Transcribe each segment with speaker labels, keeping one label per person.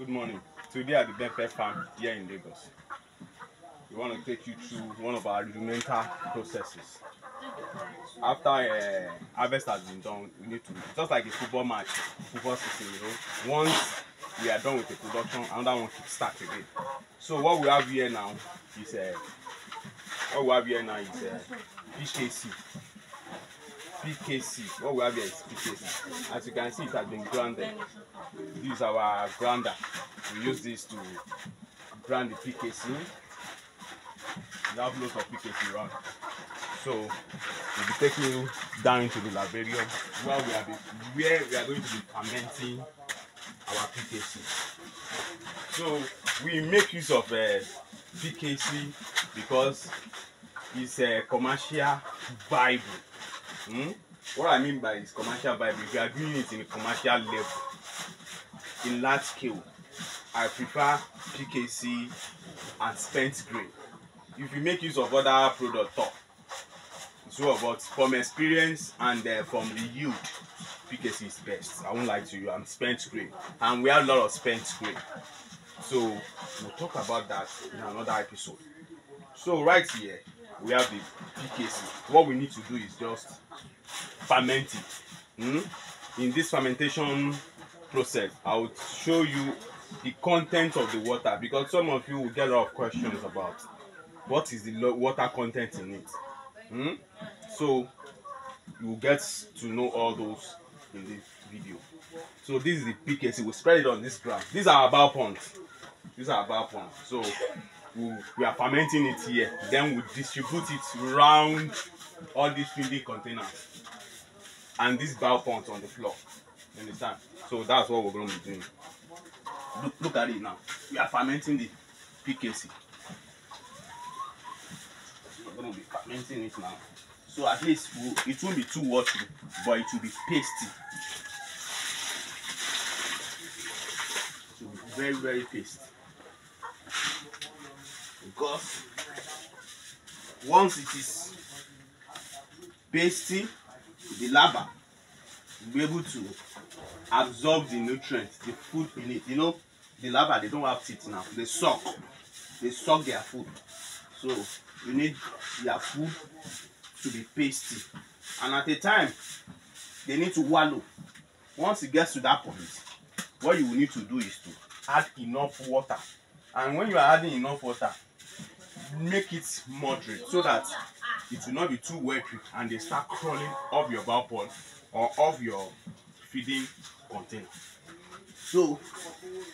Speaker 1: Good morning. Today at the Benfed farm here in Lagos, we want to take you through one of our rudimental processes. After harvest has been done, we need to, just like a football match, football season, once we are done with the production, another one should start again. So what we have here now is PKC. PKC. What we have here is PKC. As you can see, it has been grounded. This is our grinder. We use this to grind the PKC. We have loads of PKC around. So we'll be taking you down into the labarium where we are going to be fermenting our PKC. So we make use of PKC because it's a commercial viable. What I mean by it's commercial viable, if you are doing it in a commercial level, in large scale, I prefer PKC and spent grain. If you make use of other product, so but from experience and from the yield, PKC is best. I won't lie to you, I'm spent grain, and we have a lot of spent grain. So we'll talk about that in another episode. So right here we have the PKC. What we need to do is just ferment it. In this fermentation process, I will show you the content of the water, because some of you will get a lot of questions about what is the water content in it. So you will get to know all those in this video. So this is the PKC. We spread it on this ground. These are our bowl ponds. So we are fermenting it here. Then we distribute it around all these feeding containers and these bowl ponds on the floor. You understand? So that's what we're going to be doing. Look at it now. We are fermenting the PKC. We're going to be fermenting it now. So at least it won't be too watery, but it will be pasty. It will be very, very pasty. Because once it is pasty, the larvae will be able to absorb the nutrients, the food in it. You know, the larvae, they don't have teeth now. They suck their food. So you need their food to be pasty, and at a time they need to wallow. Once it gets to that point, what you will need to do is to add enough water, and when you are adding enough water, make it moderate so that it will not be too wet and they start crawling off your bowl pond or off your feeding container. So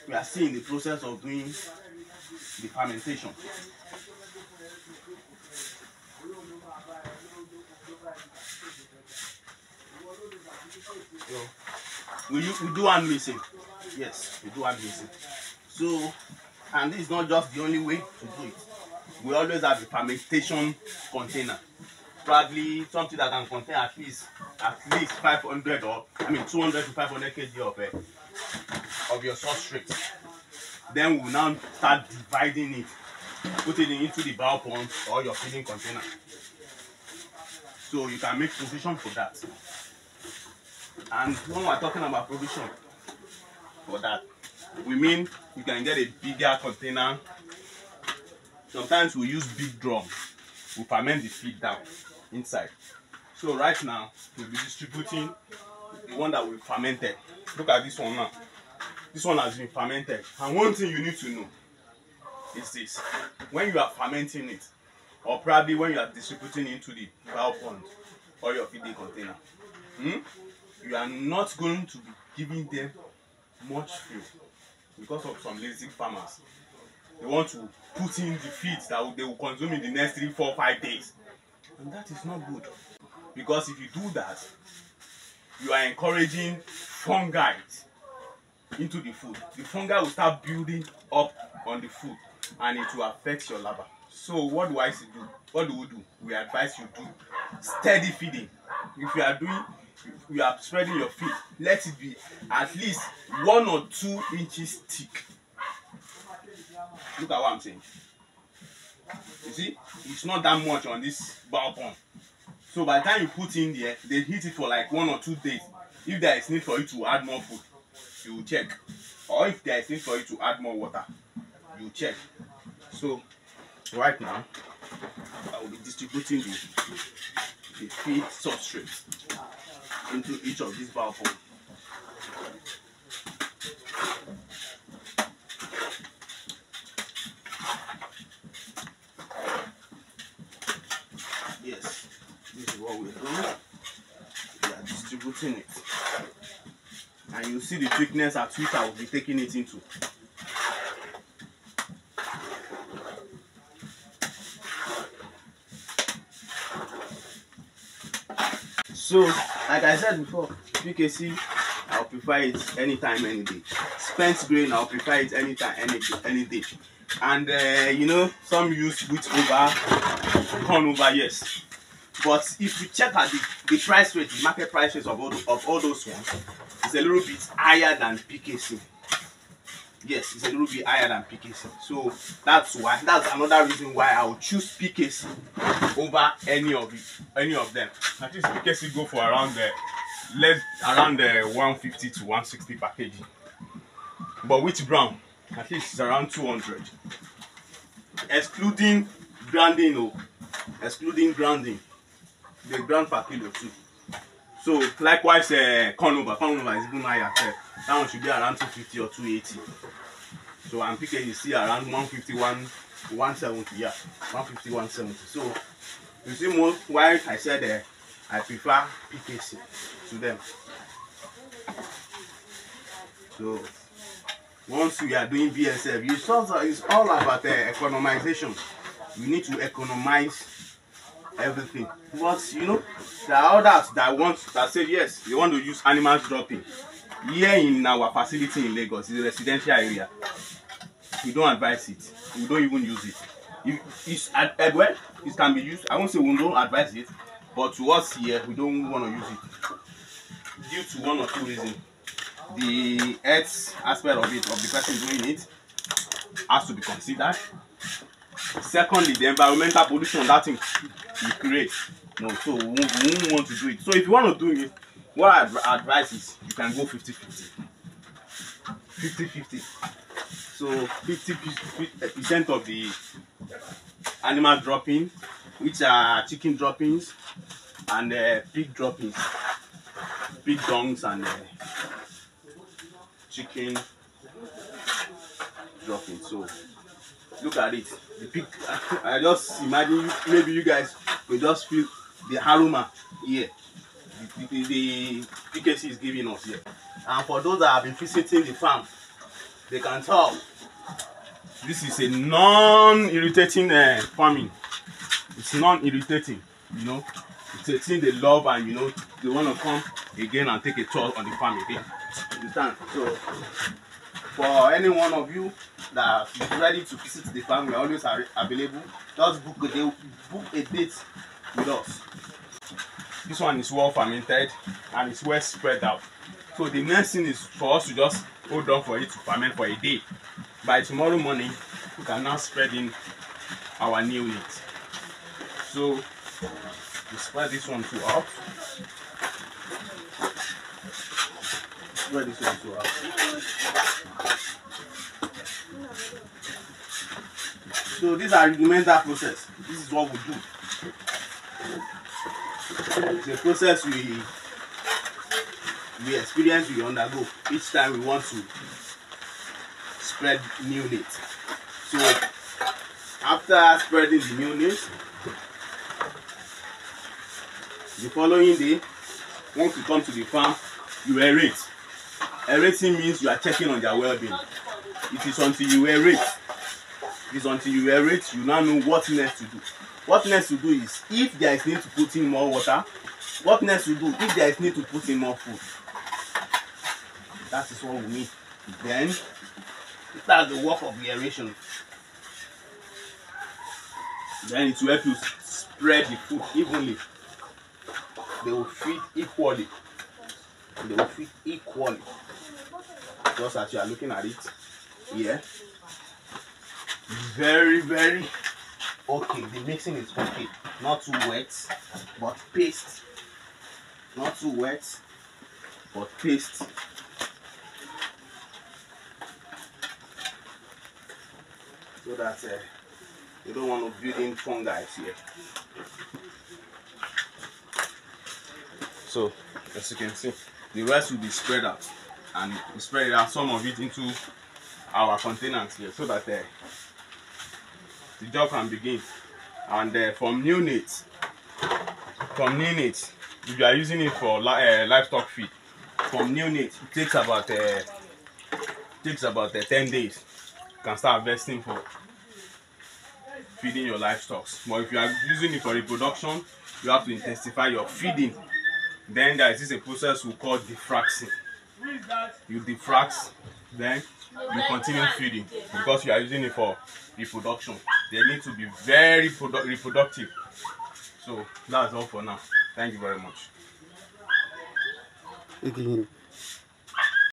Speaker 1: we are still in the process of doing the fermentation. So we do hand mixing. Yes, we do hand mixing. So, and this is not just the only way to do it. We always have a fermentation container, probably something that can contain at least 500 or 200 to 500 kg of your substrate. Then we will now start dividing it, put it into the bowl pond or your feeding container. So you can make provision for that. And when we are talking about provision for that, we mean you can get a bigger container. Sometimes we use big drum. We ferment the feed down inside. So right now we'll be distributing the one that we fermented. Look at this one now. This one has been fermented. And one thing you need to know is this: when you are fermenting it, or probably when you are distributing into the bowl pond or your feeding container, you are not going to be giving them much fuel, because of some lazy farmers. They want to put in the feed that they will consume in the next 3, 4, 5 days, and that is not good, because if you do that, you are encouraging fungi into the food. The fungi will start building up on the food and it will affect your larvae. So what do I do? What do we do? We advise you do steady feeding. If you are spreading your feed, let it be at least 1 or 2 inches thick. Look at what I'm saying. You see, it's not that much on this bowl pond. So by the time you put in there, they heat it for like 1 or 2 days. If there is need for you to add more food, you will check. or if there is need for you to add more water, you check. So right now I will be distributing the feed substrate into each of these valves. Yes, this is what we're doing. We are distributing it, and you see the thickness at which I will be taking it into. So, like I said before, PKC, I'll prefer it anytime, any day. Spent grain, I'll prefer it anytime, any day. And you know, some use wheat over, corn over, yes. But if you check at the price rate, the market price rates of all those ones, it's a little bit higher than PKC. Yes, it's a little bit higher than PKC. So that's another reason why I would choose PKC over any of them. At least PKC go for around the 150 to 160 per kg. But wheat brown, at least it's around 200. Excluding grinding, the ground per kilo too. So likewise, corn over is even higher. That one should be around 250 or 280. So and PKC is still around 151, 170. Yeah, 150, 170. So you see more why I said I prefer PKC to them. So once we are doing BSF, it's all about economization. You need to economize everything. But you know, there are others that say yes, they want to use animals dropping. Here in our facility in Lagos, it's a residential area. We don't advise it. We don't even use it. Well, it can be used. I won't say we don't advise it, but to us here, we don't want to use it due to one or two reasons. The health aspect of the person doing it has to be considered. Secondly, the environmental pollution that thing you create. No, so we won't want to do it. So if you want to do it, what I advise is you can go 50-50. 50-50. So 50% of the animal dropping, which are chicken droppings and pig droppings, pig dungs and chicken droppings. So look at it. The pig. I just imagine maybe you guys will just feel the aroma here. The PKC is giving us here. And for those that have been visiting the farm, they can tell this is a non-irritating farming. It's non-irritating, you know. It's a thing they love, and you know they want to come again and take a tour on the farm again. Understand? So for any one of you that is ready to visit the farm, we are always available. Just book a date with us. This one is well fermented and it's well spread out. So the next thing is for us to just hold on for it to ferment for a day. By tomorrow morning, we can now spread in our new meat. So we spread this one too out. Spread this one too out. So these are rudimental process. This is what we do. It's a process we experience, we undergo each time we want to spread new meat. So after spreading the new meat, the following day, once you come to the farm, you aerate. Aerating means you are checking on their well-being. It is until you aerate. It is until you aerate, you now know what next to do. What next to do is, if there is need to put in more water, what next to do if there is need to put in more food. That is what we need. Then that's the work of the aeration. Then it will help you spread the food evenly. They will feed equally. They will feed equally. Just as you are looking at it here. Very, very okay. The mixing is okay. Not too wet, but paste. Not too wet, but paste. so that you don't want to build in fungi here. So as you can see, the rest will be spread out, and we spread out some of it into our containers here, so that the job can begin. And from neonates, if you are using it for livestock feed, from neonates it takes about 10 days. You can start harvesting for feeding your livestock. But if you are using it for reproduction, you have to intensify your feeding. Then there is a process we call diffraxing. You diffrax, then you continue feeding, because you are using it for reproduction. They need to be very reproductive. So that's all for now. Thank you very much.